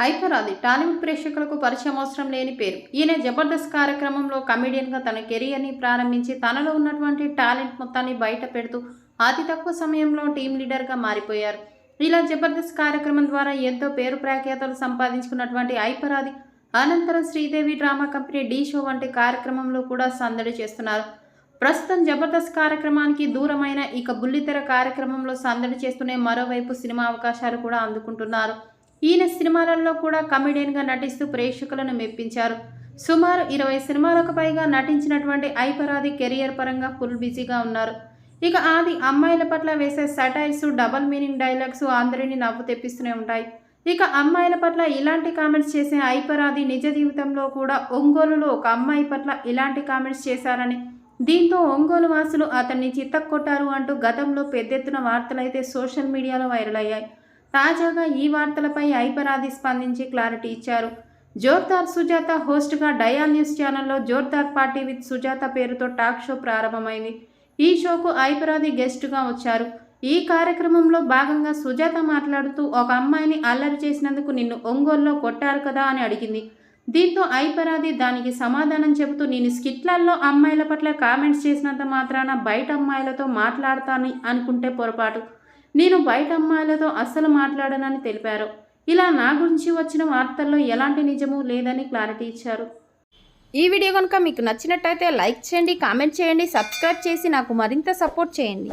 హైపరాది టాలీవుడ్ ప్రేక్షకులకు పరిచయం అవసరం లేని పేరు. ఈయన జబర్దస్త్ కార్యక్రమంలో కమెడియన్గా తన కెరియర్ని ప్రారంభించి తనలో ఉన్నటువంటి టాలెంట్ మొత్తాన్ని బయట పెడుతూ అతి తక్కువ సమయంలో టీం లీడర్గా మారిపోయారు. ఇలా జబర్దస్త్ కార్యక్రమం ద్వారా ఎంతో పేరు ప్రఖ్యాతలు సంపాదించుకున్నటువంటి హైపరాది అనంతరం శ్రీదేవి డ్రామా కంపెనీ ఢీ షో వంటి కార్యక్రమంలో కూడా సందడి చేస్తున్నారు. ప్రస్తుతం జబర్దస్త్ కార్యక్రమానికి దూరమైన ఇక బుల్లితెర కార్యక్రమంలో సందడి చేస్తూనే మరోవైపు సినిమా అవకాశాలు కూడా అందుకుంటున్నారు. ఈయన సినిమాలలో కూడా కమెడియన్గా నటిస్తూ ప్రేక్షకులను మెప్పించారు. సుమారు 20 సినిమాలకు పైగా నటించినటువంటి హైపరాది కెరియర్ పరంగా ఫుల్ బిజీగా ఉన్నారు. ఇక ఆది అమ్మాయిల పట్ల వేసే సటైర్స్, డబల్ మీనింగ్ డైలాగ్స్ అందరినీ నవ్వు తెప్పిస్తూనే ఉంటాయి. ఇక అమ్మాయిల పట్ల ఇలాంటి కామెంట్స్ చేసే హైపరాది నిజ జీవితంలో కూడా ఒంగోలులో ఒక అమ్మాయి పట్ల ఇలాంటి కామెంట్స్ చేశారని, దీంతో ఒంగోలు వాసులు అతన్ని చిత్తకొట్టారు అంటూ గతంలో పెద్దెత్తున వార్తలైతే సోషల్ మీడియాలో వైరల్ అయ్యాయి. తాజాగా ఈ వార్తలపై హైపరాది స్పందించి క్లారిటీ ఇచ్చారు. జోర్దార్ సుజాత హోస్ట్గా డయా న్యూస్ ఛానల్లో జోర్దార్ పార్టీ విత్ సుజాత పేరుతో టాక్ షో ప్రారంభమైంది. ఈ షోకు హైపరాది గెస్ట్గా వచ్చారు. ఈ కార్యక్రమంలో భాగంగా సుజాత మాట్లాడుతూ ఒక అమ్మాయిని అల్లరి చేసినందుకు నిన్ను ఒంగోలులో కొట్టారు కదా అని అడిగింది. దీంతో హైపరాది దానికి సమాధానం చెబుతూ నేను స్కిట్లలో అమ్మాయిల పట్ల కామెంట్స్ చేసినంత మాత్రాన బయట అమ్మాయిలతో మాట్లాడతాను అనుకుంటే పొరపాటు. నేను బయట అమ్మాయిలతో అస్సలు మాట్లాడనని తెలిపారు. ఇలా నా గురించి వచ్చిన వార్తల్లో ఎలాంటి నిజమూ లేదని క్లారిటీ ఇచ్చారు. ఈ వీడియో కనుక మీకు నచ్చినట్టయితే లైక్ చేయండి, కామెంట్ చేయండి, సబ్స్క్రైబ్ చేసి నాకు మరింత సపోర్ట్ చేయండి.